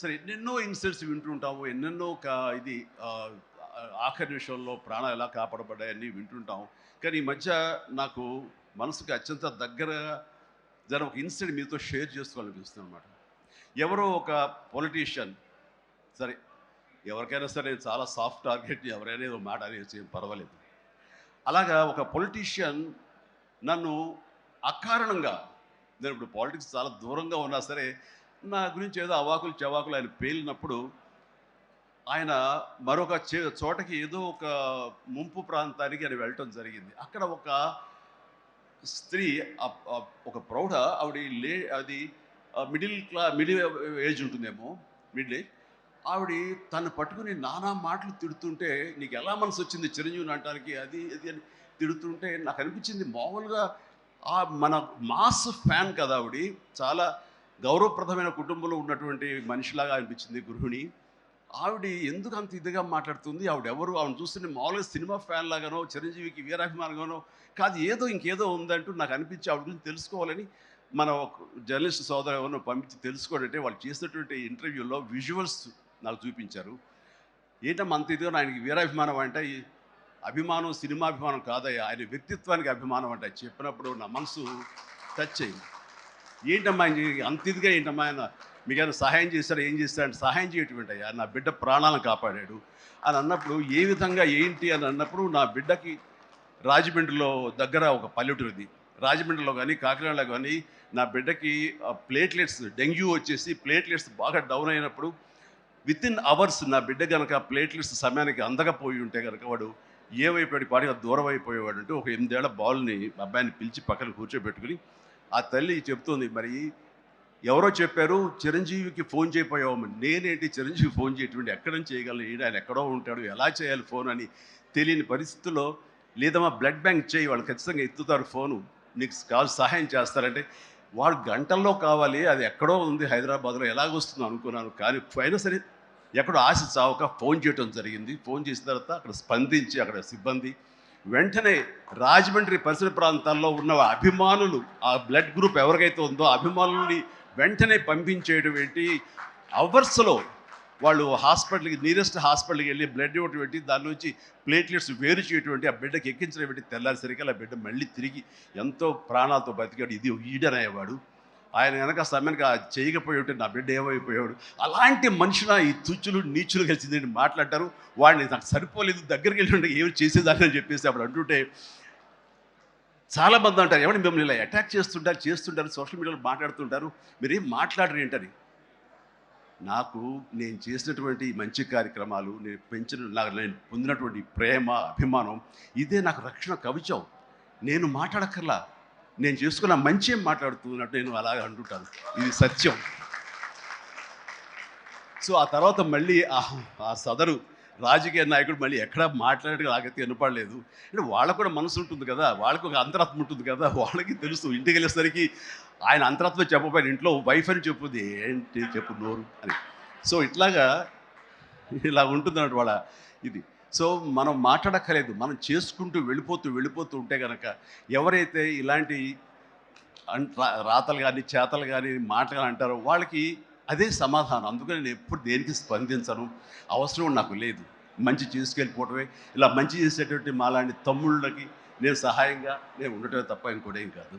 సరే ఎన్నెన్నో ఇన్సిడెంట్స్ వింటుంటాము. ఎన్నెన్నో ఇది ఆహ్, ఆఖరి నిమిషంలో ప్రాణాలు ఎలా కాపాడబడ్డాయని వింటుంటాం. కానీ ఈ మధ్య నాకు మనసుకి అత్యంత దగ్గరగా జరిగిన ఒక ఇన్సిడెంట్ మీతో షేర్ చేసుకోవాలనిపిస్తుందనమాట. ఎవరో ఒక పొలిటీషియన్, సరే ఎవరికైనా సరే నేను చాలా సాఫ్ట్ టార్గెట్, ఎవరైనా ఏదో మాట అనేసి ఏం పర్వాలేదు. అలాగా ఒక పొలిటీషియన్ నన్ను అకారణంగా, నేను ఇప్పుడు పాలిటిక్స్ చాలా దూరంగా ఉన్నా సరే నా గురించి ఏదో అవాకులు చవాకులు ఆయన పేలినప్పుడు, ఆయన మరొక చోటకి ఏదో ఒక ముంపు ప్రాంతానికి ఆయన వెళ్ళటం జరిగింది. అక్కడ ఒక స్త్రీ, ఒక ప్రౌఢ ఆవిడ, అది మిడిల్ ఏజ్ ఉంటుందేమో, మిడిల్ ఏజ్. ఆవిడ తను పట్టుకుని నానా మాటలు తిడుతుంటే, నీకు ఎలా మనసు వచ్చింది చిరంజీవిని అంటానికి, అది అది అని తిడుతుంటే నాకు అనిపించింది, మామూలుగా మన మాస్ ఫ్యాన్ కదా ఆవిడ, చాలా గౌరవప్రదమైన కుటుంబంలో ఉన్నటువంటి మనిషిలాగా అనిపించింది, గృహిణి. ఆవిడ ఎందుకు అంత ఇదిగా మాట్లాడుతుంది, ఆవిడెవరు, ఆవిడ చూస్తుంటే మామూలుగా సినిమా ఫ్యాన్ లాగానో చిరంజీవికి వీరాభిమానంగానో కాదు, ఏదో ఇంకేదో ఉందంటూ నాకు అనిపించి ఆవిడ గురించి తెలుసుకోవాలని మన జర్నలిస్ట్ సోదరు ఎవరినో పంపించి తెలుసుకోవాలంటే వాళ్ళు చేసినటువంటి ఇంటర్వ్యూలో విజువల్స్ నాకు చూపించారు. ఏంటమ్మా అంత ఇదిగా, ఆయనకి వీరాభిమానం అంటే ఈ అభిమానం సినిమాభిమానం కాదయ్యా, ఆయన వ్యక్తిత్వానికి అభిమానం అంటే చెప్పినప్పుడు నా మనసు టచ్ అయింది. ఏంటమ్మా అంత ఇదిగా ఏంటమ్మా ఆయన మీకైనా సహాయం చేశాడు, ఏం చేశాడు, సహాయం చేయటం అయ్యా, నా బిడ్డ ప్రాణాలను కాపాడాడు అని అన్నప్పుడు, ఏ విధంగా ఏంటి అని అన్నప్పుడు, నా బిడ్డకి రాజమండ్రిలో దగ్గర ఒక పల్లెటూరిది, రాజమండ్రిలో కానీ కాకినాడలో కానీ నా బిడ్డకి ప్లేట్లెట్స్, డెంగ్యూ వచ్చేసి ప్లేట్లెట్స్ బాగా డౌన్ అయినప్పుడు వితిన్ అవర్స్ నా బిడ్డ కనుక ప్లేట్లెట్స్ సమయానికి అందకపోయి ఉంటే కనుక వాడు ఏమైపోయాడు, పాటిగా దూరం అయిపోయేవాడు. అంటే ఒక 8 ఏళ్ల బాలుని అబ్బాయిని పిలిచి పక్కన కూర్చోబెట్టుకుని ఆ తల్లి చెప్తుంది, మరి ఎవరో చెప్పారు చిరంజీవికి ఫోన్ చేయపోయావమ్మని. నేనేంటి చిరంజీవి ఫోన్ చేయటువంటి, ఎక్కడ నుంచి చేయగలను, ఆయన ఎక్కడో ఉంటాడు, ఎలా చేయాలి ఫోన్ అని తెలియని పరిస్థితుల్లో, లేదమ్మా బ్లడ్ బ్యాంక్ చేయి, వాళ్ళు ఖచ్చితంగా ఎత్తుతారు ఫోను, నీకు కావాలి సహాయం చేస్తారంటే, వాడు గంటల్లో కావాలి, అది ఎక్కడో ఉంది హైదరాబాద్లో, ఎలాగొస్తుందో అనుకున్నాను. కానీ అయినా సరే ఎక్కడో ఆశ చావక ఫోన్ చేయడం జరిగింది. ఫోన్ చేసిన తర్వాత అక్కడ స్పందించి అక్కడ సిబ్బంది వెంటనే రాజమండ్రి పరిసర ప్రాంతాల్లో ఉన్న అభిమానులు, ఆ బ్లడ్ గ్రూప్ ఎవరికైతే ఉందో అభిమానుల్ని వెంటనే పంపించేయడం ఏంటి, అవర్స్లో వాళ్ళు హాస్పిటల్కి, నియరెస్ట్ హాస్పిటల్కి వెళ్ళి బ్లడ్ ఇవ్వటం ఏంటి, దాని నుంచి ప్లేట్లెట్స్ వేరు చేయటువంటి, ఆ బిడ్డకి ఎక్కించడం ఏంటి, తెల్లారిసరికి ఆ బిడ్డ మళ్ళీ తిరిగి ఎంతో ప్రాణాలతో బతికాడు. ఇది ఈడనేవాడు. ఆయన కనుక సమయానికి చేయకపోయి ఉంటే నా బిడ్డ ఏమైపోయాడు. అలాంటి మనుషుల ఈ తుచ్చులు నీచులు కలిసిందని మాట్లాడతారు. వాడిని నాకు సరిపోలేదు, దగ్గరికి వెళ్ళి ఉంటే ఏమి చేసేదాన్ని అని చెప్పేసి అప్పుడు అంటుంటే, చాలామంది అంటారు, ఏమని మిమ్మల్ని ఇలా అటాక్ చేస్తుంటారు సోషల్ మీడియాలో మాట్లాడుతుంటారు, మీరేం మాట్లాడరు ఏంటని. నాకు నేను చేసినటువంటి మంచి కార్యక్రమాలు, నేను పొందినటువంటి ప్రేమ, అభిమానం, ఇదే నాకు రక్షణ కవచం. నేను మాట్లాడక్కర్లా, నేను చేసుకున్న మంచి ఏం మాట్లాడుతున్నట్టు నేను అలాగే అంటుంటాను, ఇది సత్యం. సో ఆ తర్వాత మళ్ళీ ఆ సదరు రాజకీయ నాయకుడు మళ్ళీ ఎక్కడా మాట్లాడేది నాకైతే వినపడలేదు. అంటే వాళ్ళకు కూడా మనసు ఉంటుంది కదా, వాళ్ళకు ఒక అంతరాత్మ ఉంటుంది కదా, వాళ్ళకి తెలుసు. ఇంటికి వెళ్ళేసరికి ఆయన అంతరాత్మ చెప్పబోయిన ఇంట్లో వైఫ్ అని చెప్పుద్ది, ఏంటి చెప్పు నోరు అని. సో ఇట్లాగా ఇలా ఉంటుందన్నమాట వాళ్ళ ఇది. సో మనం మాట్లాడక్కర్లేదు, మనం చేసుకుంటూ వెళ్ళిపోతూ ఉంటే కనుక ఎవరైతే ఇలాంటి రాతలు కానీ చేతలు కానీ మాటలు కానీ అంటారో వాళ్ళకి అదే సమాధానం. అందుకని నేను ఎప్పుడు దేనికి స్పందించను, అవసరం నాకు లేదు. మంచి చేసుకెళ్ళిపోవటమే, ఇలా మంచి చేసేటువంటి మాలాంటి తమ్ముళ్ళకి నేను సహాయంగా నేను ఉండటమే తప్ప ఇంకోటేం కాదు.